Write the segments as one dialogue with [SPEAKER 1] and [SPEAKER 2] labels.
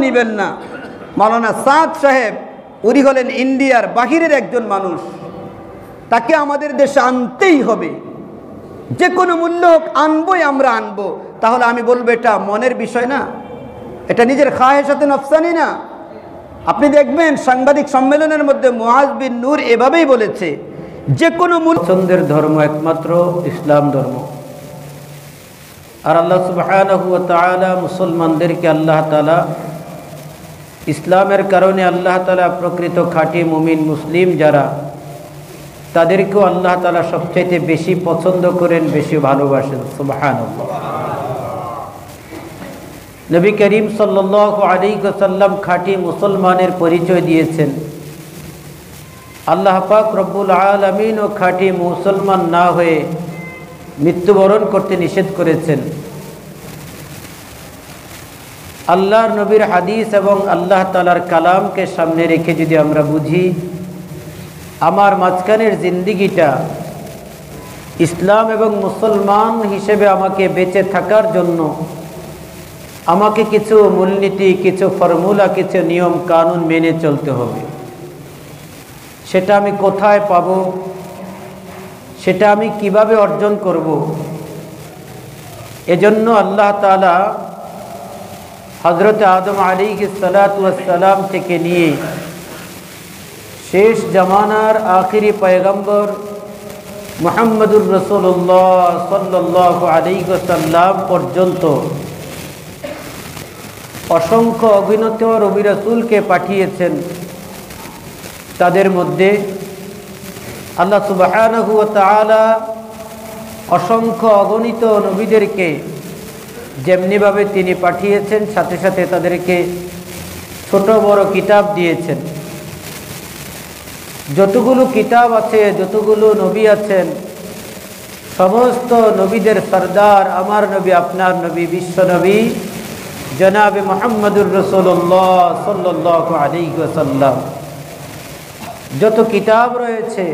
[SPEAKER 1] নিবেন না। মাওলানা সাদ সাহেব উনি হলেন ইন্ডিয়ার বাহিরের একজন মানুষ, তাকে আমাদের দেশে আনতেই হবে, যে কোনো মূল্য হোক আনবই, আমরা আনবো। তাহলে আমি বলবো এটা মনের বিষয় না, এটা নিজের খায়েশাতে নফসানি না। আপনি দেখবেন সাংবাদিক সম্মেলনের মধ্যে মুআজ বিন নূর এভাবেই বলেছে, যে কোনো পছন্দের ধর্ম একমাত্র ইসলাম ধর্ম। আর আল্লাহ সুবহানাহু ওয়া তাআলা মুসলমানদেরকে আল্লাহ তাআলা ইসলামের কারণে আল্লাহ তাআলা প্রকৃত খাঁটি মুমিন মুসলিম যারা, তাদেরকেও আল্লাহ তাআলা সবচাইতে বেশি পছন্দ করেন, বেশি ভালোবাসেন। সুবহানাল্লাহ। নবী করিম সাল্লাল্লাহু আলাইহি ওয়াসাল্লাম খাঁটি মুসলমানের পরিচয় দিয়েছেন। আল্লাহ পাক রব্বুল আলামিন ও খাঁটি মুসলমান না হয়ে মৃত্যুবরণ করতে নিষেধ করেছেন। আল্লাহর নবীর হাদিস এবং আল্লাহ তাআলার কালামকে সামনে রেখে যদি আমরা বুঝি, আমার মাঝখানের জিন্দিগিটা ইসলাম এবং মুসলমান হিসেবে আমাকে বেঁচে থাকার জন্য আমাকে কিছু মূলনীতি, কিছু ফর্মুলা, কিছু নিয়ম কানুন মেনে চলতে হবে। সেটা আমি কোথায় পাব, সেটা আমি কিভাবে অর্জন করব, এজন্য আল্লাহ তাআলা হযরত আদম আলাইহিস সালাতু ওয়াস সালাম থেকে নিয়ে শেষ জামানার আখিরি পয়গম্বর মুহাম্মদুর রাসূলুল্লাহ সাল্লাল্লাহু আলাইহি ওয়াসাল্লাম পর্যন্ত অসংখ্য অগণিত নবী রাসূলকে পাঠিয়েছেন। তাদের মধ্যে আল্লাহ সুবহানাহু ওয়া তাআলা অসংখ্য অগণিত নবীদেরকে যেমনিভাবে তিনি পাঠিয়েছেন, সাথে সাথে তাদেরকে ছোট বড় কিতাব দিয়েছেন। যতগুলো কিতাব আছে, যতগুলো নবী আছেন, সমস্ত নবীদের সরদার আমার নবী, আপনার নবী, বিশ্ব নবী জনাবে মুহাম্মদুর রাসূলুল্লাহ সাল্লাল্লাহু আলাইহি ওয়াসাল্লাম। যত কিতাব রয়েছে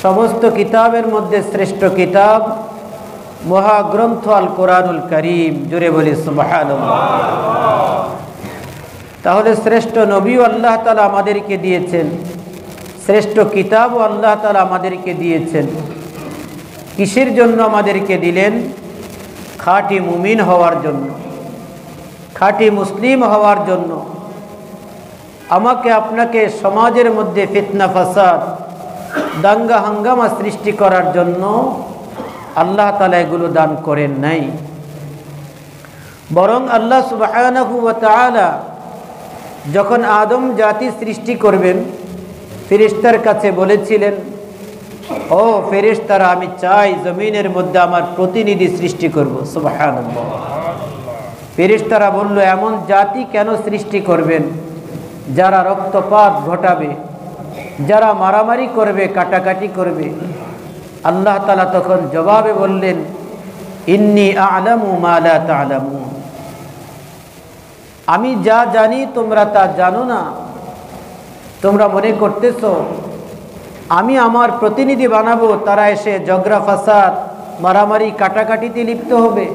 [SPEAKER 1] সমস্ত কিতাবের মধ্যে শ্রেষ্ঠ কিতাব মহাগ্রন্থ আল কোরআনুল কারীম। জোরে বলি সুবহানাল্লাহ। তাহলে শ্রেষ্ঠ নবীও আল্লাহ তাআলা আমাদেরকে দিয়েছেন, শ্রেষ্ঠ কিতাবও আল্লাহ তাআলা আমাদেরকে দিয়েছেন। কিসের জন্য আমাদেরকে দিলেন? খাঁটি মুমিন হওয়ার জন্য, খাঁটি মুসলিম হওয়ার জন্য। আমাকে আপনাকে সমাজের মধ্যে ফিতনা ফাসাদ, দাঙ্গা হাঙ্গামা সৃষ্টি করার জন্য আল্লাহ তাআলা এগুলো দান করেন নাই। বরং আল্লাহ সুবহানাহু ওয়া তাআলা যখন আদম জাতি সৃষ্টি করবেন, ফেরেশতার কাছে বলেছিলেন, ও ফেরেশতারা, আমি চাই জমিনের মধ্যে আমার প্রতিনিধি সৃষ্টি করব। সুবহানাল্লাহ। ফেরেশতারা বলল, এমন জাতি কেন সৃষ্টি করবেন যারা রক্তপাত ঘটাবে, যারা মারামারি করবে, কাটাকাটি করবে? আল্লাহ তাআলা তখন জবাবে বললেন, ইন্নী আ'লামু মা লা তা'লামুন। আমি যা জানি তোমরা তা জানো না। তোমরা মনে করতেছো আমি আমার প্রতিনিধি বানাবো, তারা এসে ঝগড়া ফাসাদ, মারামারি, কাটাকাটিতে লিপ্ত হবে।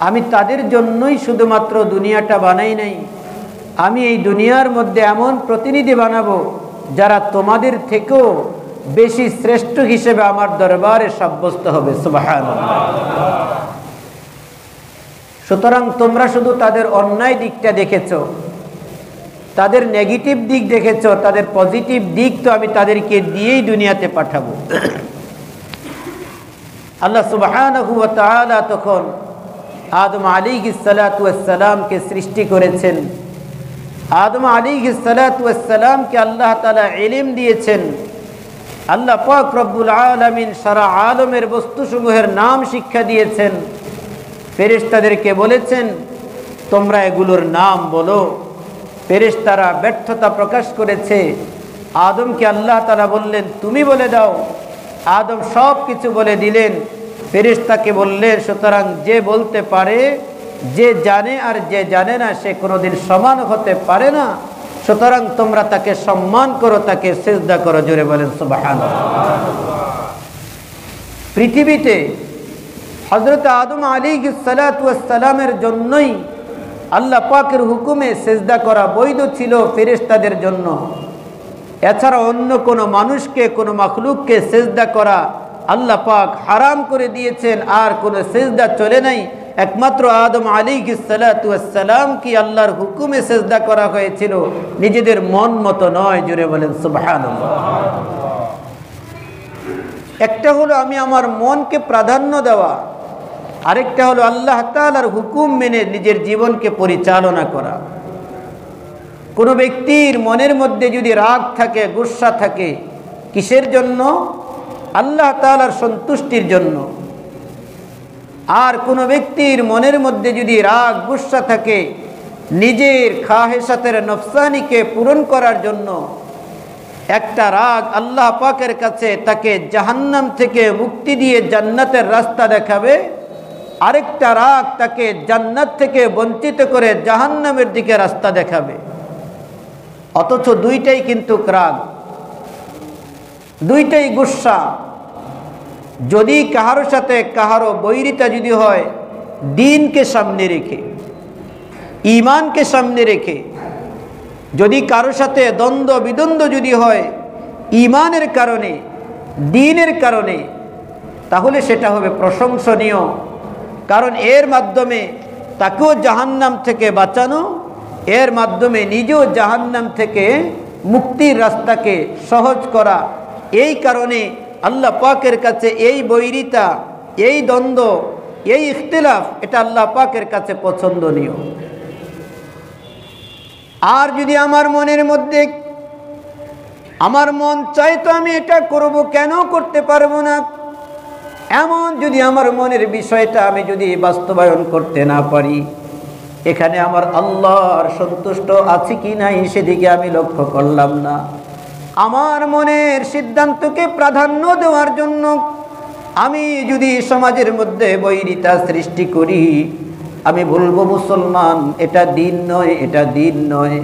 [SPEAKER 1] আমি তাদের জন্যই শুধুমাত্র দুনিয়াটা বানাই নাই। আমি এই দুনিয়ার মধ্যে এমন প্রতিনিধি বানাবো যারা তোমাদের থেকেও বেশি শ্রেষ্ঠ হিসেবে আমার দরবারে সাব্যস্ত হবে। সুবহানাল্লাহ। সুতরাং তোমরা শুধু তাদের অন্যায় দিকটা দেখেছো, তাদের নেগেটিভ দিক দেখেছো, তাদের পজিটিভ দিক তো আমি তাদেরকে দিয়েই দুনিয়াতে পাঠাবো। আল্লাহ সুবহানাহু ওয়া তাআলা তখন আদম আলাইহিস সালাতু ওয়াস সালামকে সৃষ্টি করেছেন। আদম আলাইহিস সালাতু ওয়াস সালামকে আল্লাহ তাআলা ইলম দিয়েছেন। আল্লাহ পাক রব্বুল আলামিন সারা আলমের বস্তুসমূহের নাম শিক্ষা দিয়েছেন। ফেরেশতাদেরকে বলেছেন, তোমরা এগুলোর নাম বলো। ফেরেশতারা ব্যর্থতা প্রকাশ করেছে। আদমকে আল্লাহ তাআলা বললেন, তুমি বলে দাও। আদম সব কিছু বলে দিলেন। ফেরেশতাকে বললেন, সুতরাং যে বলতে পারে, যে জানে আর যে জানে না, সে কোনোদিন সমান হতে পারে না। সুতরাং তোমরা তাকে সম্মান করো, তাকে সিজদা করো। জোরে বলেন সুবহানাল্লাহ। পৃথিবীতে হযরত আদম আলাইহিস সালাতু ওয়াস সালামের জন্যই আল্লাহ পাকের হুকুমে সেজদা করা বৈধ ছিল ফেরেশতাদের জন্য। এছাড়া অন্য কোনো মানুষকে, কোনো মাখলুককে সেজদা করা আল্লাহ পাক হারাম করে দিয়েছেন। আর কোনো সেজদা চলে নাই, একমাত্র আদম আলাইহিস সালাতু ওয়াস সালাম কি আল্লাহর হুকুমে সেজদা করা হয়েছিল, নিজেদের মন মতো নয়। জোরে বলেন সুবহানাল্লাহ। একটা হলো আমি আমার মনকে প্রাধান্য দেওয়া, আরেকটা হলো আল্লাহ তাআলার হুকুম মেনে নিজের জীবনকে পরিচালনা করা। কোনো ব্যক্তির মনের মধ্যে যদি রাগ থাকে, গুসা থাকে, কিসের জন্য? আল্লাহ তাআলার সন্তুষ্টির জন্য। আর কোনো ব্যক্তির মনের মধ্যে যদি রাগ গুসা থাকে নিজের খাহেসাতের নফসানিকে পূরণ করার জন্য, একটা রাগ আল্লাহ পাকের কাছে তাকে জাহান্নাম থেকে মুক্তি দিয়ে জান্নাতের রাস্তা দেখাবে, আরেকটা রাগ তাকে জান্নাত থেকে বঞ্চিত করে জাহান্নামের দিকে রাস্তা দেখাবে। অথচ দুইটাই কিন্তু রাগ, দুইটাই গুসা। যদি কাহারো সাথে কাহারো বৈরিতা যদি হয় দ্বীনকে সামনে রেখে, ঈমানকে সামনে রেখে, যদি কারো সাথে দ্বন্দ্ব বিদ্বন্দ্ব যদি হয় ঈমানের কারণে, দ্বীনের কারণে, তাহলে সেটা হবে প্রশংসনীয়। কারণ এর মাধ্যমে তাকেও জাহান্নাম থেকে বাঁচানো, এর মাধ্যমে নিজেও জাহান্নাম থেকে মুক্তির রাস্তাকে সহজ করা। এই কারণে আল্লাহ পাকের কাছে এই বৈরিতা, এই দ্বন্দ্ব, এই ইখতিলাফ, এটা আল্লাহ পাকের কাছে পছন্দনীয়। আর যদি আমার মনের মধ্যে, আমার মন চাই তো আমি এটা করব, কেন করতে পারবো না, এমন যদি আমার মনের বিষয়টা আমি যদি বাস্তবায়ন করতে না পারি, এখানে আমার আল্লাহর সন্তুষ্ট আছে কি নাই সেদিকে আমি লক্ষ্য করলাম না। আমার মনের সিদ্ধান্তকে প্রাধান্য দেওয়ার জন্য আমি যদি সমাজের মধ্যে বৈরিতা সৃষ্টি করি, আমি বলবো মুসলমান এটা দিন নয়, এটা দিন নয়,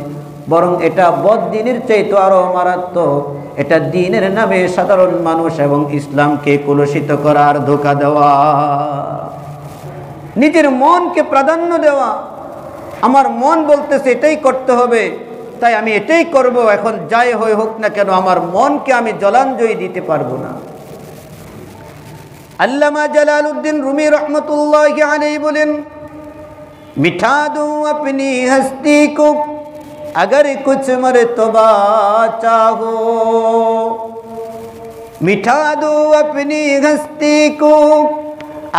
[SPEAKER 1] বরং এটা বদ্দিনের চাইতে আরো মারাত্মক। এটা দিনের নামে সাধারণ মানুষ এবং ইসলামকে কলুষিত করার ধোঁকা দেওয়া, নিজের মনকে প্রাধান্য দেওয়া। আমার মন বলতেছে এটাই করতে হবে, তাই আমি এটাই করব, এখন যাই হয়ে হোক না কেন আমার মনকে আমি জলাঞ্জলি দিতে পারবো না। আল্লামা জালালউদ্দিন রুমি রহমতুল্লাহি আলাইহি বলেন, मिठा दूं अपनी हस्ती को अगर कुछ मर्तबा चाहो, मिठा दूं अपनी हस्ती को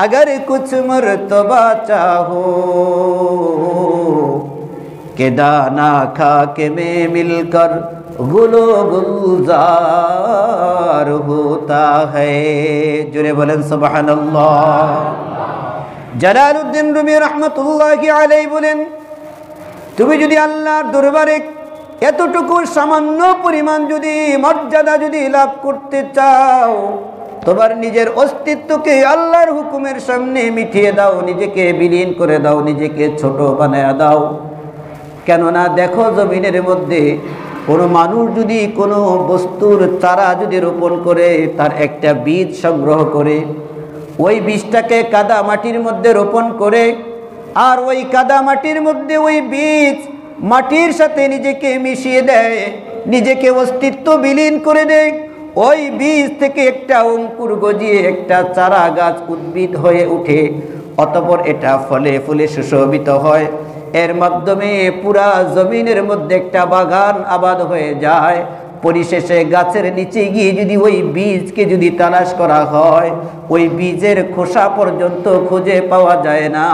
[SPEAKER 1] अगर कुछ मर्तबा चाहो, के दाना खा के में मिलकर गुलो गुलजार होता है। जुरे बोलें सुबहानल्लाह। জালালউদ্দিন রুমি রহমতুল্লাহি আলাইহি বলেন, তুমি যদি আল্লাহর দরবারে এতটুকু সামান্য পরিমাণ যদি মর্যাদা যদি লাভ করতে চাও, তোমার নিজের অস্তিত্বকে আল্লাহর হুকুমের সামনে মিটিয়ে দাও, নিজেকে বিলীন করে দাও, নিজেকে ছোট বানায় দাও। কেননা দেখো জমিনের মধ্যে কোনো মানুষ যদি কোনো বস্তুর চারা যদি রোপণ করে, তার একটা বীজ সংগ্রহ করে ওই বীজটাকে কাদা মাটির মধ্যে রোপণ করে, আর ওই কাদা মাটির মধ্যে ওই বীজ মাটির সাথে নিজেকে মিশিয়ে দেয়, নিজেকে অস্তিত্ব বিলীন করে দেয়। ওই বীজ থেকে একটা অঙ্কুর গজিয়ে একটা চারা গাছ উদ্ভিদ হয়ে ওঠে, অতঃপর এটা ফলে ফুলে সুশোভিত হয়। এর মাধ্যমে পুরা জমিনের মধ্যে একটা বাগান আবাদ হয়ে যায়। পরিশেষে গাছের নিচে গিয়ে যদি ওই বীজকে যদি তালাশ করা হয়, ওই বীজের খোসা পর্যন্ত খুঁজে পাওয়া যায় না,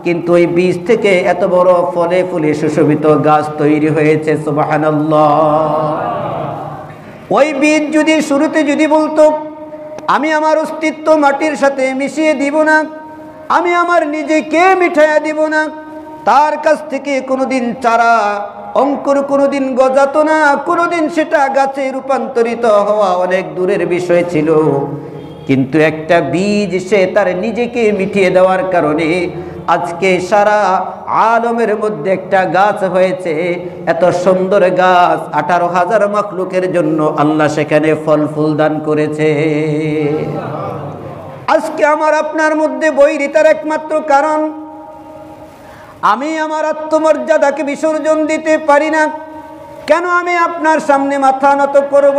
[SPEAKER 1] কিন্তু ওই বীজ থেকে এত বড় ফলে ফুলে সুশোভিত গাছ তৈরি হয়েছে। সুবহানাল্লাহ। ওই বীজ যদি শুরুতে যদি বলতো আমি আমার অস্তিত্ব মাটির সাথে মিশিয়ে দিব না, আমি আমার নিজেকে মিঠাইয়া দিব না, তার কাছ থেকে কোনোদিন চারা অঙ্কুর কোনোদিন গজাতো না, কোনোদিন সেটা গাছে রূপান্তরিত হওয়া অনেক দূরের বিষয় ছিল। কিন্তু একটা বীজ সে তার নিজেকে মিটিয়ে দেওয়ার কারণে আজকে সারা আলমের মধ্যে একটা গাছ হয়েছে। এত সুন্দর গাছ 18,000 মাখলুকের জন্য আল্লাহ সেখানে ফল ফুল দান করেছে। আজকে আমার আপনার মধ্যে বৈরিতার একমাত্র কারণ আমি আমার আত্মমর্যাদাকে বিসর্জন দিতে পারি না, কেন আমি আপনার সামনে মাথা নত করব?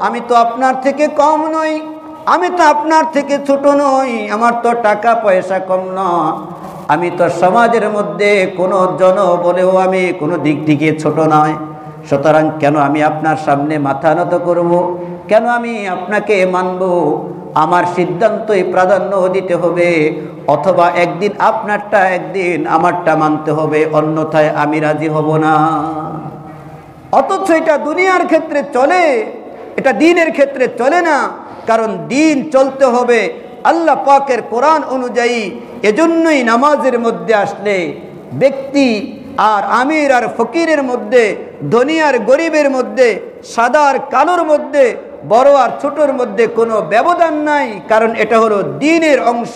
[SPEAKER 1] আমি তো আপনার থেকে কম নই, আমি তো আপনার থেকে ছোট নই, আমার তো টাকা পয়সা কম নয়, আমি তো সমাজের মধ্যে কোনো জন বলেও আমি কোনো দিক থেকে ছোট নয়। সুতরাং কেন আমি আপনার সামনে মাথা নত করব? কেন আমি আপনাকে মানব? আমার সিদ্ধান্তই প্রাধান্য দিতে হবে, অথবা একদিন আপনারটা একদিন আমারটা মানতে হবে, অন্যথায় আমি রাজি হব না। অথচ এটা দুনিয়ার ক্ষেত্রে চলে, এটা দ্বীনের ক্ষেত্রে চলে না। কারণ দ্বীন চলতে হবে আল্লাহ পাকের কোরআন অনুযায়ী। এজন্যই নামাজের মধ্যে আসলে ব্যক্তি আর আমির আর ফকিরের মধ্যে, ধনী আর গরিবের মধ্যে, সাদা আর কালোর মধ্যে, বড় আর ছোটর মধ্যে কোনো ব্যবধান নাই। কারণ এটা হলো দ্বীনের অংশ,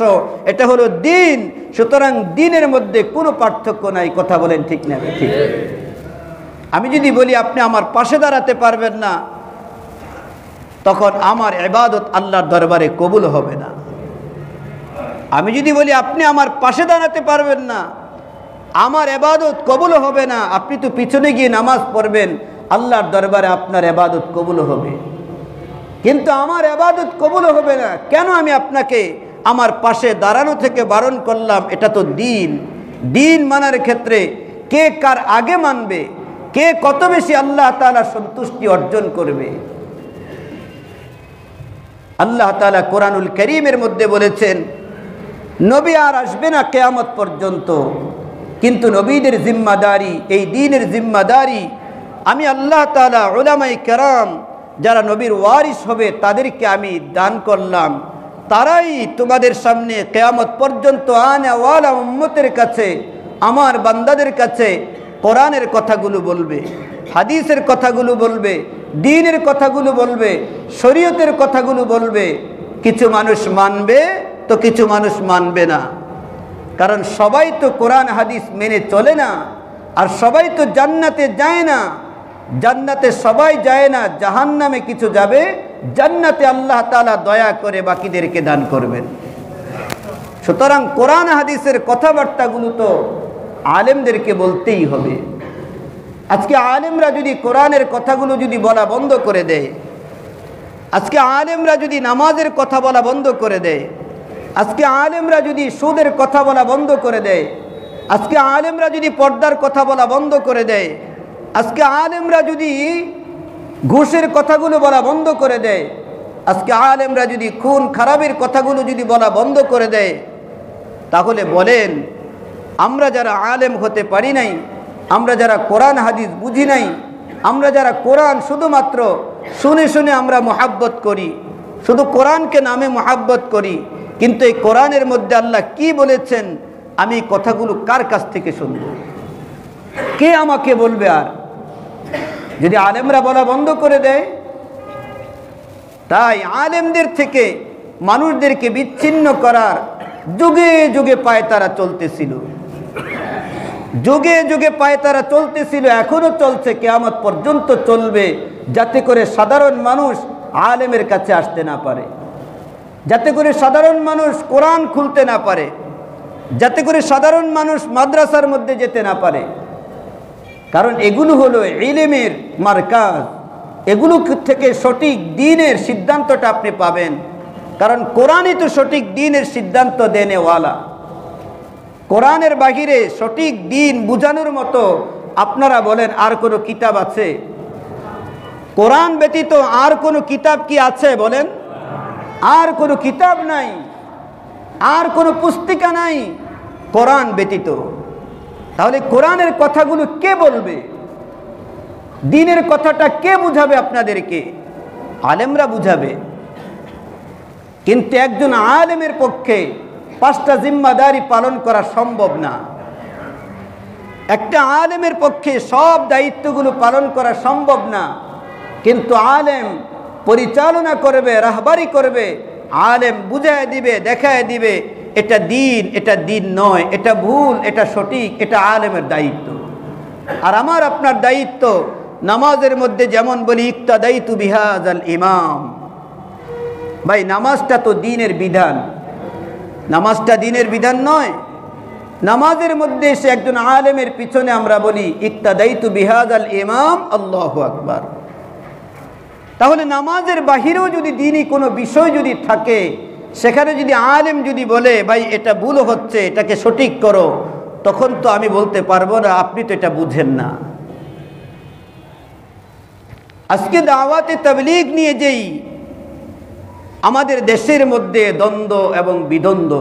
[SPEAKER 1] এটা হলো দ্বীন। সুতরাং দ্বীনের মধ্যে কোনো পার্থক্য নাই। কথা বলেন ঠিক না? ঠিক। আমি যদি বলি আপনি আমার পাশে দাঁড়াতে পারবেন না, তখন আমার ইবাদত আল্লাহর দরবারে কবুল হবে না। আমি যদি বলি আপনি আমার পাশে দাঁড়াতে পারবেন না, আমার ইবাদত কবুল হবে না। আপনি তো পিছনে গিয়ে নামাজ পড়বেন, আল্লাহর দরবারে আপনার ইবাদত কবুল হবে। কিন্তু আমার ইবাদত কবুল হবে না কেন? আমি আপনাকে আমার পাশে দাঁড়ানো থেকে বারণ করলাম। এটা তো দ্বীন। দ্বীন মানার ক্ষেত্রে কে কার আগে মানবে, কে কত বেশি আল্লাহ তাআলার সন্তুষ্টি অর্জন করবে। আল্লাহ তাআলা কোরআনুল কারীমের মধ্যে বলেছেন, নবী আর আসবে না কিয়ামত পর্যন্ত, কিন্তু নবীদের জিম্মাদারি, এই দ্বীনের জিম্মাদারি আমি আল্লাহ তাআলা উলামায়ে কেরাম যারা নবীর ওয়ারিস হবে তাদেরকে আমি দান করলাম। তারাই তোমাদের সামনে কিয়ামত পর্যন্ত আনাওয়ালা উম্মতের কাছে, আমার বান্দাদের কাছে কোরআনের কথাগুলো বলবে, হাদিসের কথাগুলো বলবে, দ্বীনের কথাগুলো বলবে, শরীয়তের কথাগুলো বলবে। কিছু মানুষ মানবে তো কিছু মানুষ মানবে না। কারণ সবাই তো কোরআন হাদিস মেনে চলে না, আর সবাই তো জান্নাতে যায় না। জান্নাতে সবাই যায় না, জাহান্নামে কিছু যাবে, জান্নাতে আল্লাহ তাআলা দয়া করে বাকিদেরকে দান করবেন। সুতরাং কোরআন হাদিসের কথাবার্তাগুলো তো আলেমদেরকে বলতেই হবে। আজকে আলেমরা যদি কোরআনের কথাগুলো যদি বলা বন্ধ করে দেয়, আজকে আলেমরা যদি নামাজের কথা বলা বন্ধ করে দেয়, আজকে আলেমরা যদি সুদের কথা বলা বন্ধ করে দেয়, আজকে আলেমরা যদি পর্দার কথা বলা বন্ধ করে দেয়, আজকে আলেমরা যদি ঘুষের কথাগুলো বলা বন্ধ করে দেয়, আজকে আলেমরা যদি খুন খারাপের কথাগুলো যদি বলা বন্ধ করে দেয়, তাহলে বলেন আমরা যারা আলেম হতে পারি নাই, আমরা যারা কোরআন হাদিস বুঝি নাই, আমরা যারা কোরআন শুধুমাত্র শুনে শুনে আমরা মহাব্বত করি, শুধু কোরআনকে নামে মহাব্বত করি, কিন্তু এই কোরআনের মধ্যে আল্লাহ কি বলেছেন আমি কথাগুলো কার কাছ থেকে শুনব? কে আমাকে বলবে? আর যদি আলেমরা বলা বন্ধ করে দেয়, তাই আলেমদের থেকে মানুষদেরকে বিচ্ছিন্ন করার যুগে যুগে পায়তারা চলতেছিল, যুগে যুগে পায়তারা চলতেছিল, এখনো চলছে, কিয়ামত পর্যন্ত চলবে, যাতে করে সাধারণ মানুষ আলেমের কাছে আসতে না পারে, যাতে করে সাধারণ মানুষ কোরআন খুলতে না পারে, যাতে করে সাধারণ মানুষ মাদ্রাসার মধ্যে যেতে না পারে। কারণ এগুলো হলো ইলমের মারকাজ, এগুলো থেকে সঠিক দ্বীনের সিদ্ধান্তটা আপনি পাবেন। কারণ কোরআনই তো সঠিক দ্বীনের সিদ্ধান্ত দেনেওয়ালা। কোরআনের বাহিরে সঠিক দ্বীন বুঝানোর মতো আপনারা বলেন আর কোনো কিতাব আছে? কোরআন ব্যতীত আর কোনো কিতাব কি আছে বলেন? আর কোনো কিতাব নাই, আর কোনো পুস্তিকা নাই কোরআন ব্যতীত। তাহলে কোরআনের কথাগুলো কে বলবে? দ্বীনের কথাটা কে বুঝাবে আপনাদেরকে? আলেমরা বুঝাবে। কিন্তু একজন আলেমের পক্ষে 5টা জিম্মাদারি পালন করা সম্ভব না। একটা আলেমের পক্ষে সব দায়িত্বগুলো পালন করা সম্ভব না। কিন্তু আলেম পরিচালনা করবে, রাহবারি করবে, আলেম বুঝায় দিবে, দেখায় দিবে এটা দ্বীন, এটা দ্বীন নয়, এটা ভুল, এটা সঠিক, এটা আলেমের দায়িত্ব। আর আমার আপনার দায়িত্ব নামাজের মধ্যে যেমন বলি ইক্তাদাইতু বিহাযাল ইমাম, ভাই নামাজটা তো দ্বীনের বিধান, নামাজটা দ্বীনের বিধান নয়? নামাজের মধ্যে এসে একজন আলেমের পিছনে আমরা বলি ইক্তাদাইতু বিহাদাল ইমাম, আল্লাহু আকবার। তাহলে নামাজের বাহিরেও যদি দ্বীনি কোনো বিষয় যদি থাকে, সেখানে যদি আলেম যদি বলে ভাই এটা ভুল হচ্ছে, এটাকে সঠিক করো, তখন তো আমি বলতে পারবো না আপনি তো এটা বুঝেন না। আজকে দাওয়াতে তাবলীগ নিয়ে যেই আমাদের দেশের মধ্যে দ্বন্দ্ব এবং বিদ্বন্দ্ব,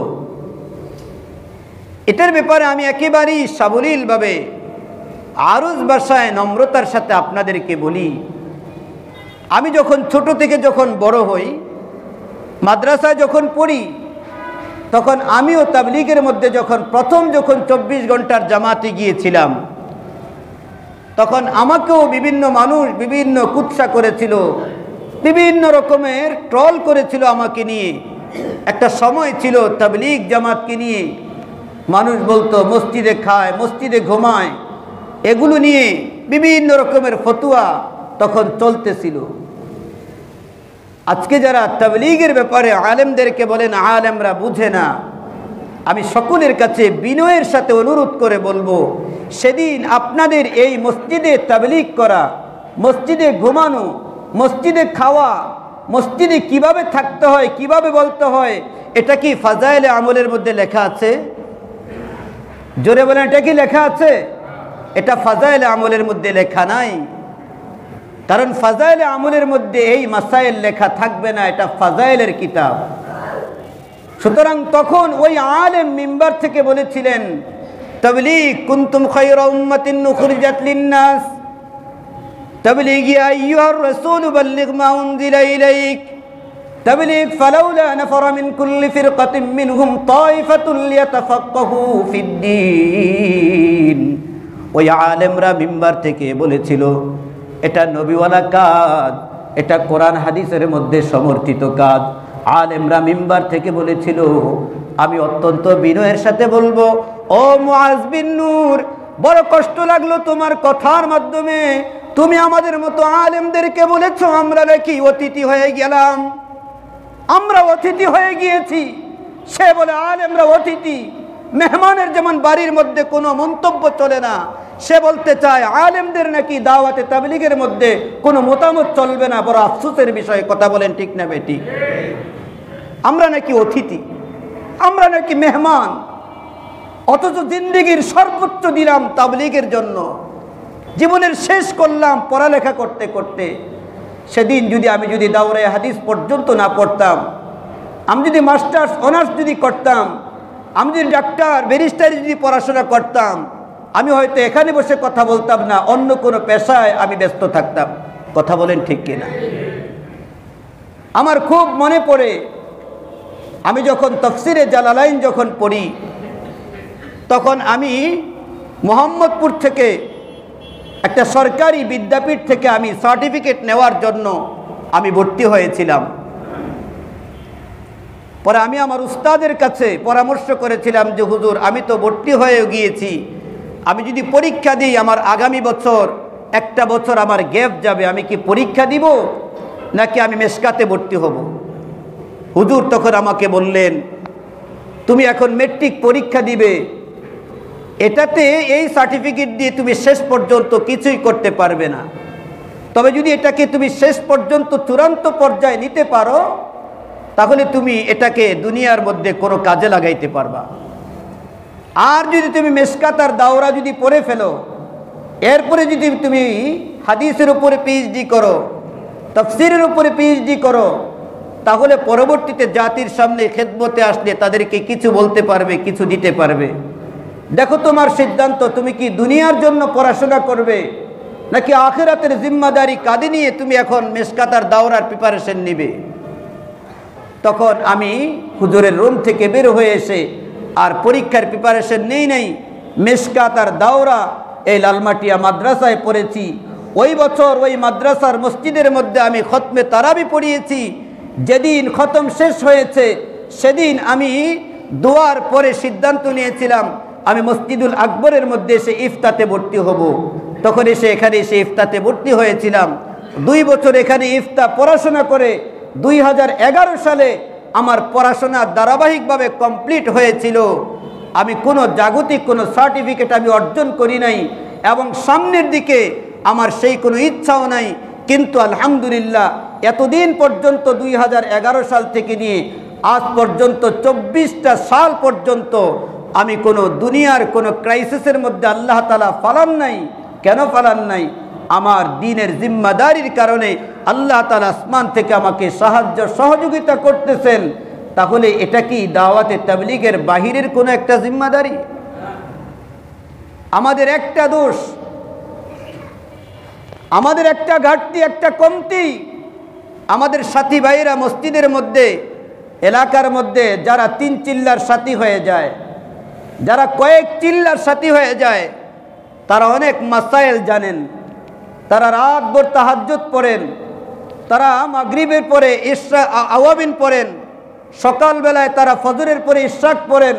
[SPEAKER 1] এটার ব্যাপারে আমি একেবারেই সাবলীলভাবে আরজ ভাষায় নম্রতার সাথে আপনাদেরকে বলি। আমি যখন ছোট থেকে যখন বড় হই, মাদ্রাসায় যখন পড়ি, তখন আমিও তাবলীগের মধ্যে যখন 24 ঘন্টার জামাতে গিয়েছিলাম, তখন আমাকেও বিভিন্ন মানুষ বিভিন্ন কুৎসা করেছিল, বিভিন্ন রকমের ট্রল করেছিল আমাকে নিয়ে। একটা সময় ছিল তাবলীগ জামাতকে নিয়ে মানুষ বলতো মসজিদে খায়, মসজিদে ঘুমায়, এগুলো নিয়ে বিভিন্ন রকমের ফতোয়া তখন চলতেছিল। আজকে যারা তাবলীগের ব্যাপারে আলেমদেরকে বলেন আলেমরা বুঝে না, আমি সকলের কাছে বিনয়ের সাথে অনুরোধ করে বলবো, সেদিন আপনাদের এই মসজিদে তাবলীগ করা, মসজিদে ঘুমানো, মসজিদে খাওয়া, মসজিদে কিভাবে থাকতে হয়, কিভাবে বলতে হয়, এটা কি ফাজাইলে আমলের মধ্যে লেখা আছে? জোরে বলেন, এটা কি লেখা আছে? এটা ফাজাইলে আমলের মধ্যে লেখা নাই। কারণ ফাজাইলে আমলের মধ্যে এই মাসাইল লেখা থাকবে না, এটা ফাজাইলের কিতাব। সুতরাং তখন ওই আলেম মিম্বার থেকে বলেছিলেন তাবলীগ কুনতুম খায়রা উম্মাতিন উখরিজাত লিন-নাস, তাবলীগ ইয়া আইয়ুহার রাসূল বাল্লিগ মা উনজিলা ইলাইক, তাবলীগ ফালাউলা নাফারা মিন কুল্লি ফিরকাতিন মিনহুম তায়ফাতুন লিয়াতাফাক্কাহু ফিদ-দীন। ওই আলেমরা মিম্বার থেকে বলেছিল এটা নবীওয়ালা কাজ, এটা কোরআন হাদিসের মধ্যে সমর্থিত কাজ। আলেমরা মিম্বার থেকে বলেছিল। আমি অত্যন্ত বিনয়ের সাথে বলবো, ও মুআজ বিন নূর, বড় কষ্ট লাগলো তোমার কথার মাধ্যমে। তুমি আমাদের মতো আলেমদেরকে বলেছো আমরা নাকি অতিথি হয়ে গেলাম, আমরা অতিথি হয়ে গিয়েছি। সে বলে আলেমরা অতিথি, মেহমানের যেমন বাড়ির মধ্যে কোনো মন্তব্য চলে না, সে বলতে চায় আলেমদের নাকি দাওয়াতে তাবলীগের মধ্যে কোনো মতামত চলবে না। বড় আফসোসের বিষয়ে কথা বলেন, ঠিক না বেটি? আমরা নাকি অতিথি, আমরা নাকি মেহমান, অথচ জিন্দেগির সর্বোচ্চ দিলাম তাবলীগের জন্য, জীবনের শেষ করলাম পড়ালেখা করতে করতে। সেদিন আমি যদি দাওরায়ে হাদিস পর্যন্ত না পড়তাম, আমি যদি মাস্টার্স অনার্স যদি করতাম, আমি যদি ডাক্তার ব্যারিস্টারি যদি পড়াশোনা করতাম, আমি হয়তো এখানে বসে কথা বলতাম না, অন্য কোনো পেশায় আমি ব্যস্ত থাকতাম। কথা বলেন ঠিক কিনা? আমার খুব মনে পড়ে, আমি যখন তাফসিরে জালালাইন যখন পড়ি, তখন আমি মোহাম্মদপুর থেকে একটা সরকারি বিদ্যাপীঠ থেকে আমি সার্টিফিকেট নেওয়ার জন্য আমি ভর্তি হয়েছিলাম। পরে আমি আমার উস্তাদের কাছে পরামর্শ করেছিলাম যে হুজুর, আমি তো ভর্তি হয়ে গিয়েছি, আমি যদি পরীক্ষা দিই আমার আগামী বছর একটা বছর আমার গ্যাপ যাবে, আমি কি পরীক্ষা দিব নাকি আমি মেশকাতে ভর্তি হব? হুজুর তখন আমাকে বললেন, তুমি এখন মেট্রিক পরীক্ষা দিবে, এটাতে এই সার্টিফিকেট দিয়ে তুমি শেষ পর্যন্ত কিছুই করতে পারবে না। তবে যদি এটাকে তুমি শেষ পর্যন্ত চূড়ান্ত পর্যায়ে নিতে পারো, তাহলে তুমি এটাকে দুনিয়ার মধ্যে কোনো কাজে লাগাইতে পারবা। আর যদি তুমি মেশকাতার দাওরা যদি পড়ে ফেলো, এরপরে যদি তুমি হাদিসের উপরে পিএইচডি করো, তাফসীরের উপরে পিএইচডি করো, তাহলে পরবর্তীতে জাতির সামনে খেদমতে আসলে তাদেরকে কিছু বলতে পারবে, কিছু দিতে পারবে। দেখো তোমার সিদ্ধান্ত, তুমি কি দুনিয়ার জন্য পড়াশোনা করবে নাকি আখিরাতের জিম্মাদারি কাঁধে নিয়ে তুমি এখন মেশকাতার দাওরার প্রিপারেশন নিবে। তখন আমি হুজুরের রুম থেকে বের হয়ে এসে আর পরীক্ষার প্রিপারেশন নেই, মেশকাতার দাওরা এই লালমাটিয়া মাদ্রাসায় পড়েছি। ওই বছর ওই মাদ্রাসার মসজিদের মধ্যে আমি খতমে তারাবি পড়িয়েছি। যেদিন খতম শেষ হয়েছে সেদিন আমি দোয়ার পরে সিদ্ধান্ত নিয়েছিলাম আমি মসজিদুল আকবরের মধ্যে এসে ইফতাতে ভর্তি হব। তখন এখানে এসে ইফতাতে ভর্তি হয়েছিলাম। 2 বছর এখানে ইফতা পড়াশোনা করে 2011 সালে আমার পড়াশোনা ধারাবাহিকভাবে কমপ্লিট হয়েছিল। আমি কোনো জাগতিক কোনো সার্টিফিকেট আমি অর্জন করি নাই এবং সামনের দিকে আমার সেই কোনো ইচ্ছাও নাই। কিন্তু আলহামদুলিল্লাহ এতদিন পর্যন্ত 2011 সাল থেকে নিয়ে আজ পর্যন্ত 24টা সাল পর্যন্ত আমি কোনো দুনিয়ার কোনো ক্রাইসিসের মধ্যে আল্লাহ তাআলা ফালান নাই। কেন ফালান নাই? আমার দ্বীনের জিম্মাদারির কারণে আল্লাহ তাআলা আসমান থেকে আমাকে সাহায্য সহযোগিতা করতেছেন। তাহলে এটা কি দাওয়াতে তাবলীগের বাহিরের কোনো একটা জিম্মাদারি? আমাদের একটা দোষ, আমাদের একটা ঘাটতি, একটা কমতি। আমাদের সাথী ভাইরা মসজিদের মধ্যে, এলাকার মধ্যে যারা 3 চিল্লার সাথী হয়ে যায়, যারা কয়েক চিল্লার সাথী হয়ে যায়, তারা অনেক মাসাইল জানেন, তারা রাতভর তাহাজ্জুদ পড়েন, তারা মাগরিবের পরে আওয়াবিন পড়েন, সকালবেলায় তারা ফজরের পরে ইশরাক পড়েন।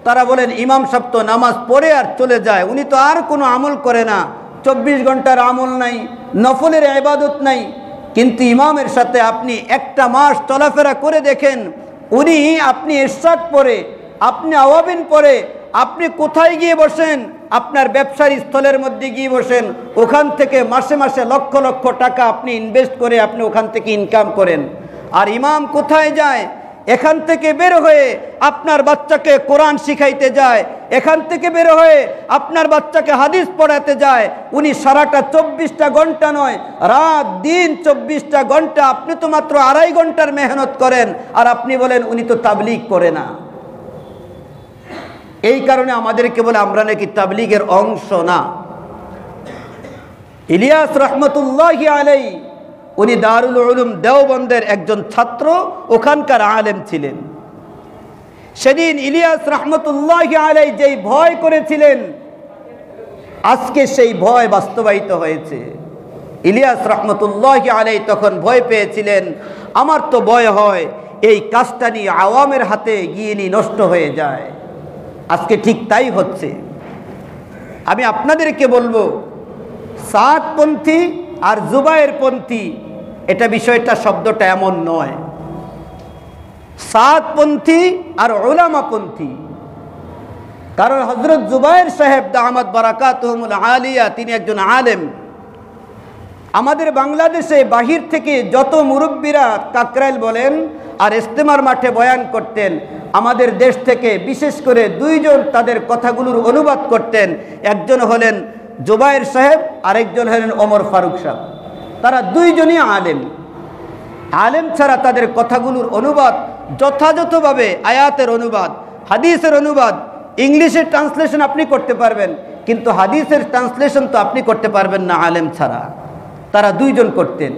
[SPEAKER 1] তারা বলেন ইমাম সাহেব তো নামাজ পড়ে আর চলে যায়, উনি তো আর কোনো আমল করে না, 24 ঘন্টার আমল নাই, নফলের ইবাদত নাই। কিন্তু ইমামের সাথে আপনি একটা মাস চলাফেরা করে দেখেন, উনি আপনি ইশরাক পড়ে, আপনি আওয়াবিন পড়ে, আপনি কোথায় গিয়ে বসেন? আপনার ব্যবসার স্থলের মধ্যে গিয়ে বসেন, ওখান থেকে মাসে মাসে লক্ষ লক্ষ টাকা আপনি ইনভেস্ট করে আপনি ওখান থেকে ইনকাম করেন। আর ইমাম কোথায় যায়? এখান থেকে বের হয়ে আপনার বাচ্চাকে কোরআন শিখাইতে যায়, এখান থেকে বের হয়ে আপনার বাচ্চাকে হাদিস পড়াতে যায়। উনি সারাটা 24টা ঘন্টা নয়, রাত দিন 24টা ঘন্টা, আপনি তো মাত্র 2.5 ঘন্টার মেহনত করেন, আর আপনি বলেন উনি তো তাবলীগ করে না। এই কারণে আমাদেরকে বলে আমরা নাকি তাবলীগের অংশ না। ইলিয়াস রহমতুল্লাহি আলাইহি উনি দারুল উলুম দেওবন্দের একজন ছাত্র, ওখানকার আলেম ছিলেন। সেদিন ইলিয়াস রহমতুল্লাহি আলাইহি যেই ভয় করেছিলেন, আজকে সেই ভয় বাস্তবায়িত হয়েছে। ইলিয়াস রহমতুল্লাহি আলাইহি তখন ভয় পেয়েছিলেন, আমার তো ভয় হয় এই কাজটা নিয়ে আওয়ামের হাতে গিয়ে নষ্ট হয়ে যায়। আজকে ঠিক তাই হচ্ছে। আমি আপনাদেরকে বলবো, সাদপন্থী আর জুবায়েরপন্থী এটা বিষয়টা, শব্দটা এমন নয়। সাদপন্থী আর উলামাপন্থী, কারণ হযরত জুবায়ের সাহেব দামাত বারাকাতুহুমুল আলিয়া তিনি একজন আলেম। আমাদের বাংলাদেশে বাহির থেকে যত মুরব্বীরা কাকরাইল বলেন আর ইস্তেমার মাঠে বয়ান করতেন, আমাদের দেশ থেকে বিশেষ করে 2 জন তাদের কথাগুলোর অনুবাদ করতেন। একজন হলেন জুবায়ের সাহেব, আরেকজন হলেন ওমর ফারুক সাহেব। তারা 2 জনই আলেম। আলেম ছাড়া তাদের কথাগুলোর অনুবাদ যথাযথভাবে, আয়াতের অনুবাদ, হাদিসের অনুবাদ, ইংলিশের ট্রান্সলেশন আপনি করতে পারবেন, কিন্তু হাদিসের ট্রান্সলেশন তো আপনি করতে পারবেন না আলেম ছাড়া। তারা 2 জন করতেন।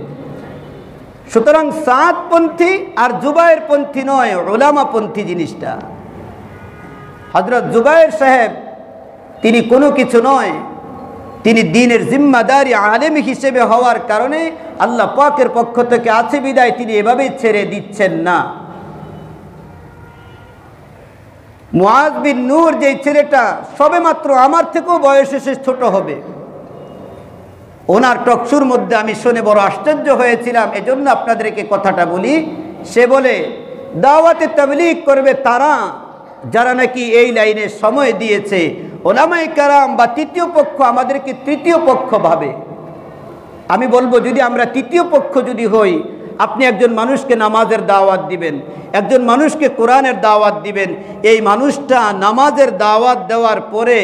[SPEAKER 1] সুতরাং সাদপন্থী আর জুবায়েরপন্থী নয়, উলামাপন্থী জিনিসটা। হযরত জুবায়ের সাহেব তিনি কোনো কিছু নয়, তিনি দ্বীনের জিম্মাদারি আলেম হিসেবে হওয়ার কারণে আল্লাহ পাকের পক্ষ থেকে আছে বিদায় তিনি এভাবেই ছেড়ে দিচ্ছেন না। মুআজ বিন নূর যে ছেলেটা সবেমাত্র আমার থেকেও বয়সে সে ছোট হবে, ওনার টকশুর মধ্যে আমি শুনে বড় আশ্চর্য হয়েছিলাম। এজন্য আপনাদেরকে কথাটা বলি। সে বলে দাওয়াতে তাবলীগ করবে তারা যারা নাকি এই লাইনে সময় দিয়েছে, ওলামায়ে কেরাম বা তৃতীয় পক্ষ আমাদেরকে তৃতীয় পক্ষ ভাবে। আমি বলবো, যদি আমরা তৃতীয় পক্ষ যদি হই, আপনি একজন মানুষকে নামাজের দাওয়াত দিবেন, একজন মানুষকে কোরআনের দাওয়াত দিবেন, এই মানুষটা নামাজের দাওয়াত দেওয়ার পরে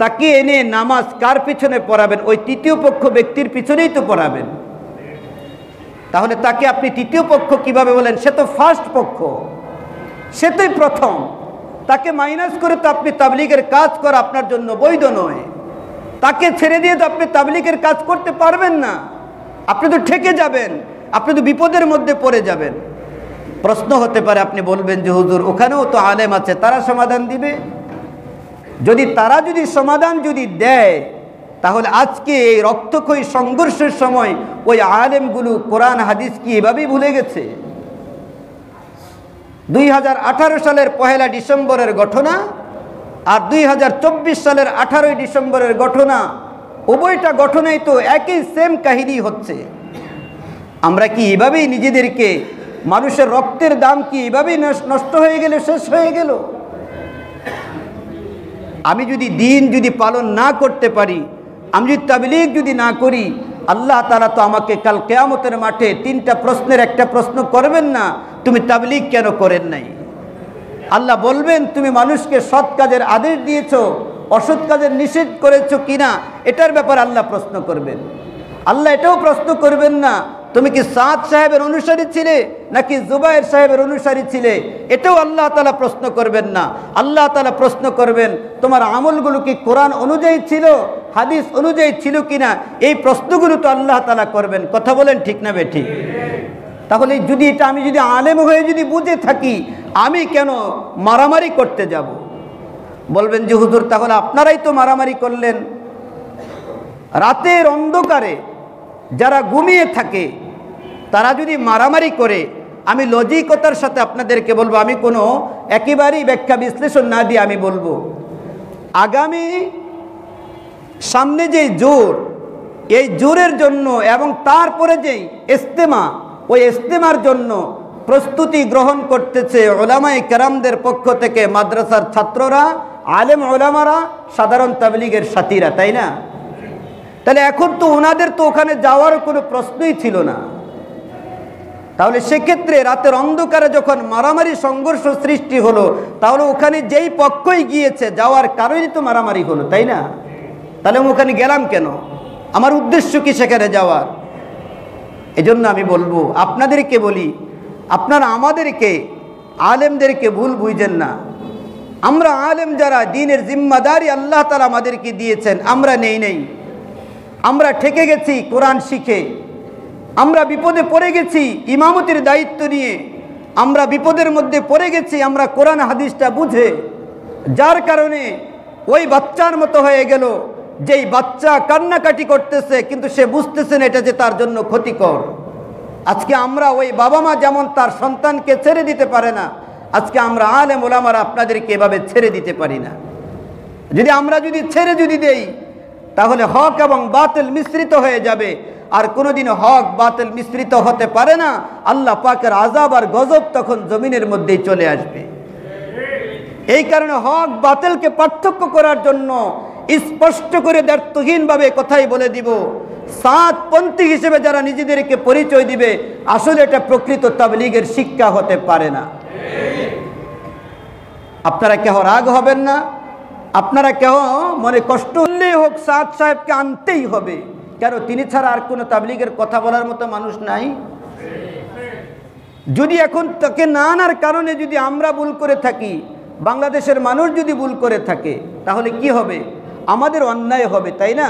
[SPEAKER 1] তাকে এনে নামাজ কার পিছনে পড়াবেন? ওই তৃতীয় পক্ষ ব্যক্তির পিছনেই তো পড়াবেন। তাহলে তাকে আপনি তৃতীয় পক্ষ কিভাবে বলেন? সে তো ফার্স্ট পক্ষ, সে তো প্রথম। তাকে মাইনাস করে তো আপনি তাবলীগের কাজ করা আপনার জন্য বৈধ নয়। তাকে ছেড়ে দিয়ে তো আপনি তাবলীগের কাজ করতে পারবেন না। আপনি তো ঠেকে যাবেন, আপনি তো বিপদের মধ্যে পড়ে যাবেন। প্রশ্ন হতে পারে, আপনি বলবেন যে হুজুর ওখানেও তো আলেম আছে, তারা সমাধান দিবে। যদি তারা যদি সমাধান যদি দেয়, তাহলে আজকে এই রক্তক্ষয়ী সংঘর্ষের সময় ওই আলেমগুলো কোরআন হাদিস কি এভাবেই ভুলে গেছে? 2018 সালের 1 ডিসেম্বরের ঘটনা আর 2024 সালের 18 ডিসেম্বরের ঘটনা, উভয়টা ঘটনাই তো একই সেম কাহিনী হচ্ছে। আমরা কি এভাবেই নিজেদেরকে, মানুষের রক্তের দাম কি এভাবেই নষ্ট হয়ে গেল, শেষ হয়ে গেল? আমি যদি দিন যদি পালন না করতে পারি, আমি যদি তাবলীগ যদি না করি, আল্লাহ তাআলা তো আমাকে কাল কিয়ামতের মাঠে 3টা প্রশ্নের একটা প্রশ্ন করবেন না, তুমি তাবলীগ কেন করেন নাই? আল্লাহ বলবেন তুমি মানুষকে সৎ কাজের আদেশ দিয়েছো, অসৎ কাজের নিষেধ করেছো কিনা, এটার ব্যাপারে আল্লাহ প্রশ্ন করবেন। আল্লাহ এটাও প্রশ্ন করবেন না তুমি কি সাদ সাহেবের অনুসারী ছিলে নাকি জুবায়ের সাহেবের অনুসারী ছিলে, এটাও আল্লাহ তাআলা প্রশ্ন করবেন না। আল্লাহ তাআলা প্রশ্ন করবেন তোমার আমলগুলো কি কোরআন অনুযায়ী ছিল, হাদিস অনুযায়ী ছিল কিনা, এই প্রশ্নগুলো তো আল্লাহ তাআলা করবেন। কথা বলেন ঠিক না বেঠিক? তাহলে যদি এটা আমি যদি আলেম হয়ে যদি বুঝে থাকি, আমি কেন মারামারি করতে যাব? বলবেন যে হুজুর তাহলে আপনারাই তো মারামারি করলেন। রাতের অন্ধকারে যারা ঘুমিয়ে থাকে তারা যদি মারামারি করে, আমি লজিকতার সাথে আপনাদেরকে বলবো, আমি কোনো একেবারেই ব্যাখ্যা বিশ্লেষণ না দিয়ে আমি বলবো, আগামী সামনে যেই জোর, এই জোরের জন্য এবং তারপরে যেই ইজতেমা, ওই ইজতেমার জন্য প্রস্তুতি গ্রহণ করতেছে উলামায়ে কেরামদের পক্ষ থেকে মাদ্রাসার ছাত্ররা, আলেম উলামারা, সাধারণ তাবলীগের সাথীরা, তাই না? তাহলে এখন তো ওনাদের তো ওখানে যাওয়ার কোনো প্রশ্নই ছিল না। তাহলে সেক্ষেত্রে রাতের অন্ধকারে যখন মারামারি সংঘর্ষ সৃষ্টি হলো, তাহলে ওখানে যেই পক্ষই গিয়েছে যাওয়ার কারণেই তো মারামারি হলো, তাই না? তাহলে ওখানে গেলাম কেন? আমার উদ্দেশ্য কি সেখানে যাওয়ার? এজন্য আমি বলবো, আপনাদেরকে বলি, আপনারা আমাদেরকে আলেমদেরকে ভুল বুঝেন না। আমরা আলেম যারা দ্বীনের জিম্মাদারি আল্লাহ তাআলা আমাদেরকে দিয়েছেন, আমরা নেই। আমরা ঠেকে গেছি কোরআন শিখে, আমরা বিপদে পড়ে গেছি ইমামতির দায়িত্ব নিয়ে, আমরা বিপদের মধ্যে পড়ে গেছি আমরা কোরআন হাদিসটা বুঝে, যার কারণে ওই বাচ্চার মতো হয়ে গেল, যেই বাচ্চা কান্নাকাটি করতেছে কিন্তু সে বুঝতেছে না এটা যে তার জন্য ক্ষতিকর। আজকে আমরা ওই বাবা মা যেমন তার সন্তানকে ছেড়ে দিতে পারে না, আজকে আমরা আলেম ওলামারা আপনাদেরকে এভাবে ছেড়ে দিতে পারি না। যদি আমরা ছেড়ে দেই, তাহলে হক এবং বাতিল মিশ্রিত হয়ে যাবে, আর কোনোদিনও হক বাতিল মিশ্রিত হতে পারে না। আল্লাহ পাকের আযাব আর গজব তখন জমিনের মধ্যেই চলে আসবে। এই কারণে হক বাতিলকে পার্থক্য করার জন্য স্পষ্ট করে দ্ব্যর্থহীনভাবে কথাই বলে দিব, সাতপন্থী হিসেবে যারা নিজেদেরকে পরিচয় দিবে, আসলে এটা প্রকৃত তাবলীগের শিক্ষা হতে পারে না। আপনারা কেহ রাগ হবেন না, আপনারা কেহ মনে কষ্ট হলেই হোক সাদ সাহেবকে আনতেই হবে। কেন? তিনি ছাড়া আর কোনো তাবলীগের কথা বলার মতো মানুষ নাই। যদি এখন তাকে না আনার কারণে যদি আমরা ভুল করে থাকি, বাংলাদেশের মানুষ যদি ভুল করে থাকে, তাহলে কি হবে? আমাদের অন্যায় হবে, তাই না?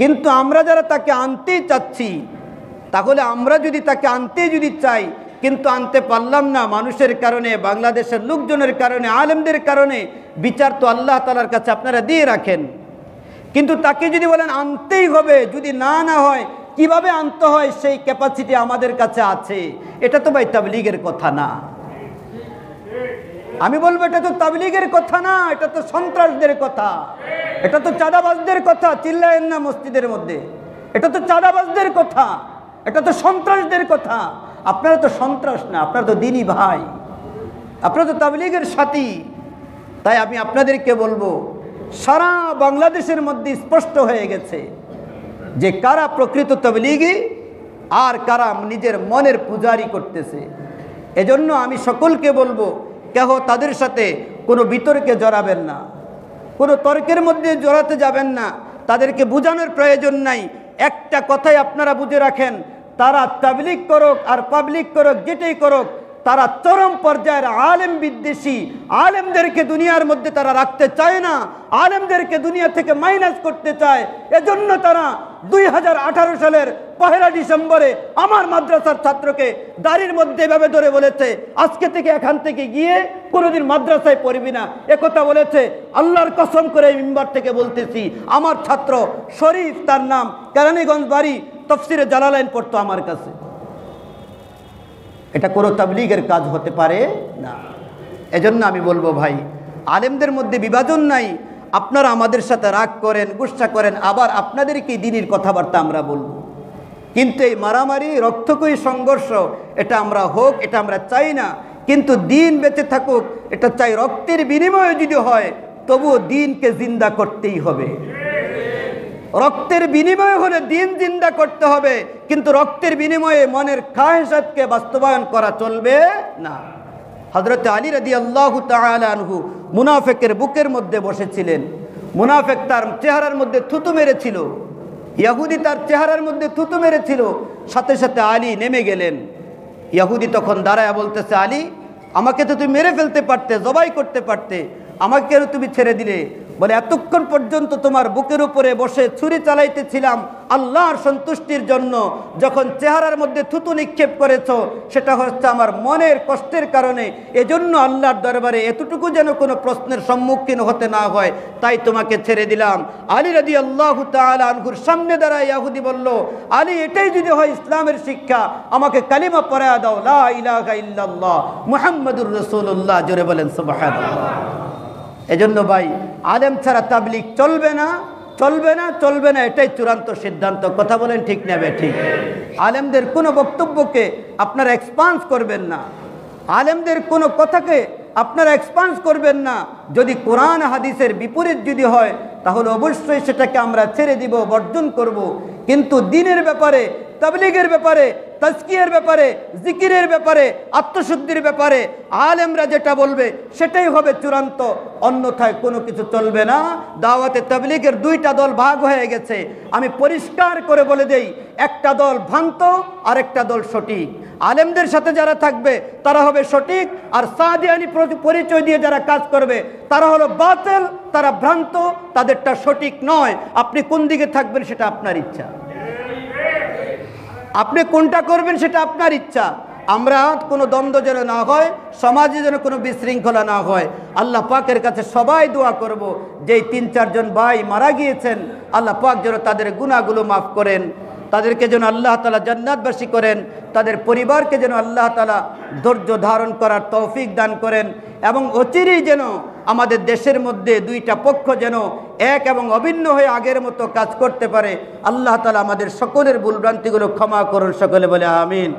[SPEAKER 1] কিন্তু আমরা যারা তাকে আনতেই চাচ্ছি, তাহলে আমরা যদি তাকে আনতে চাই কিন্তু আনতে পারলাম না, মানুষের কারণে, বাংলাদেশের লোকজনের কারণে, আলেমদের কারণে, বিচার তো আল্লাহ তাআলার কাছে আপনারা দিয়ে রাখেন। কিন্তু তাকে যদি বলেন আনতেই হবে, যদি না হয় কিভাবে আনতে হয় সেই ক্যাপাসিটি আমাদের কাছে আছে, এটা তো ভাই তাবলীগের কথা না। আমি বলবো এটা তো তাবলীগের কথা না, এটা তো সন্ত্রাসদের কথা, এটা তো চাঁদাবাজদের কথা। চিল্লায়েন না মসজিদের মধ্যে, এটা তো চাঁদাবাজদের কথা, এটা তো সন্ত্রাসদের কথা। আপনারা তো সন্ত্রাস না, আপনারা তো দ্বীনি ভাই, আপনারা তো তাবলীগের সাথী। তাই আমি আপনাদেরকে বলবো, সারা বাংলাদেশের মধ্যে স্পষ্ট হয়ে গেছে যে কারা প্রকৃত তাবলীগী আর কারা নিজের মনের পূজারি করতেছে। এজন্য আমি সকলকে বলবো, কেহ তাদের সাথে কোনো বিতর্কে জড়াবেন না, কোনো তর্কের মধ্যে জড়াতে যাবেন না, তাদেরকে বোঝানোর প্রয়োজন নাই। একটা কথাই আপনারা বুঝে রাখেন, তারা তাবলীগ করুক আর পাবলিক করুক, যেটাই করুক, তারা চরম পর্যায়ের আলেম বিদ্বেষী। আলেমদেরকে দুনিয়ার মধ্যে তারা রাখতে চায় না, আলেমদেরকে দুনিয়া থেকে মাইনাস করতে চায়। এজন্য তারা 2018 সালের 1 ডিসেম্বরে আমার মাদ্রাসার ছাত্রকে দাড়ির মধ্যে এভাবে ধরে বলেছে, আজকে থেকে এখান থেকে গিয়ে কোনোদিন মাদ্রাসায় পড়বি না, একথা বলেছে। আল্লাহর কসম করে মিম্বার থেকে বলতেছি, আমার ছাত্র শরীফ, তার নাম, কেরানীগঞ্জ বাড়ি, তাফসিরে জালালাইন পড়তো আমার কাছে। এটা কোনো তাবলীগের কাজ হতে পারে না। এজন্য আমি বলবো ভাই, আলেমদের মধ্যে বিভাজন নাই। আপনারা আমাদের সাথে রাগ করেন, গুসা করেন, আবার আপনাদেরকেই দ্বীনের কথাবার্তা আমরা বলবো, কিন্তু এই মারামারি, রক্তক্ষয়ী সংঘর্ষ, এটা আমরা হোক, এটা আমরা চাই না। কিন্তু দ্বীন বেঁচে থাকুক, এটা চাই। রক্তের বিনিময়ে যদি হয় তবুও দিনকে জিন্দা করতেই হবে। রক্তের বিনিময়ে হলে দিন জিন্দা করতে হবে, কিন্তু রক্তের বিনিময়ে মনের খায়েশাতকে বাস্তবায়ন করা চলবে না। হযরত আলী রাদিয়াল্লাহু তাআলা আনহু মুনাফিকের বুকের মধ্যে বসেছিলেন। মুনাফিক তার চেহারার মধ্যে থুতু মেরেছিল, ইহুদি তার চেহারার মধ্যে থুতু মেরেছিল। সাথে সাথে আলী নেমে গেলেন। ইহুদি তখন দাঁড়ায় বলতেছে, আলী, আমাকে তো তুমি মেরে ফেলতে পারতে, জবাই করতে পারতে, আমাকে কেন তুমি ছেড়ে দিলে? বলে, এতক্ষণ পর্যন্ত তোমার বুকের উপরে বসে ছুরি চালাইতেছিলাম আল্লাহর সন্তুষ্টির জন্য। যখন চেহারার মধ্যে থুতু নিক্ষেপ করেছো, সেটা হচ্ছে আমার মনের কষ্টের কারণে। এজন্য আল্লাহর দরবারে এতটুকু যেন কোনো প্রশ্নের সম্মুখীন হতে না হয়, তাই তোমাকে ছেড়ে দিলাম। আলী রাদিয়াল্লাহু তাআলা আনহুর সামনে দাঁড়ায় ইহুদি বলল, আলী, এটাই যদি হয় ইসলামের শিক্ষা, আমাকে কালিমা পড়ায়া দাও, লা ইলাহা ইল্লাল্লাহ মুহাম্মাদুর রাসূলুল্লাহ। জোরে বলেন সুবহানাল্লাহ। এজন্য ভাই, আলেম ছাড়া তাবলীগ চলবে না, চলবে না, চলবে না, এটাই চূড়ান্ত সিদ্ধান্ত। কথা বলেন ঠিক না ঠিক? আলেমদের কোনো বক্তব্যকে আপনারা এক্সপান্স করবেন না, আলেমদের কোনো কথাকে আপনারা এক্সপান্স করবেন না। যদি কোরআন হাদিসের বিপরীত যদি হয়, তাহলে অবশ্যই সেটাকে আমরা ছেড়ে দিব, বর্জন করব। কিন্তু দ্বীনের ব্যাপারে, তাবলীগের ব্যাপারে, তাজকিয়ার ব্যাপারে, জিকিরের ব্যাপারে, আত্মশুদ্ধির ব্যাপারে আলেমরা যেটা বলবে সেটাই হবে চূড়ান্ত, অন্যথায় কোনো কিছু চলবে না। দাওয়াতে তাবলীগের দুইটা দল ভাগ হয়ে গেছে। আমি পরিষ্কার করে বলে দেই, একটা দল ভ্রান্ত আর একটা দল সঠিক। আলেমদের সাথে যারা থাকবে তারা হবে সঠিক, আর সাদিয়ানি পরিচয় দিয়ে যারা কাজ করবে তারা হলো বাতিল, তারা ভ্রান্ত, তাদেরটা সঠিক নয়। আপনি কোন দিকে থাকবেন সেটা আপনার ইচ্ছা, আপনি কোনটা করবেন সেটা আপনার ইচ্ছা। আমরা কোনো দ্বন্দ্ব যেন না হয়, সমাজে যেন কোনো বিশৃঙ্খলা না হয়। আল্লাহ পাকের কাছে সবাই দোয়া করব, যেই 3-4 জন ভাই মারা গিয়েছেন, আল্লাহ পাক যেন তাদের গুনাহগুলো মাফ করেন, তাদেরকে যেন আল্লাহ তাআলা জান্নাতবাসী করেন, তাদের পরিবারকে যেন আল্লাহ তাআলা ধৈর্য ধারণ করার তৌফিক দান করেন, এবং অচিরেই যেন আমাদের দেশের মধ্যে দুইটা পক্ষ যেন এক এবং অভিন্ন হয়ে আগের মতো কাজ করতে পারে। আল্লাহ তাআলা আমাদের সকলের ভুলভ্রান্তিগুলো ক্ষমা করুন, সকলে বলে আমিন।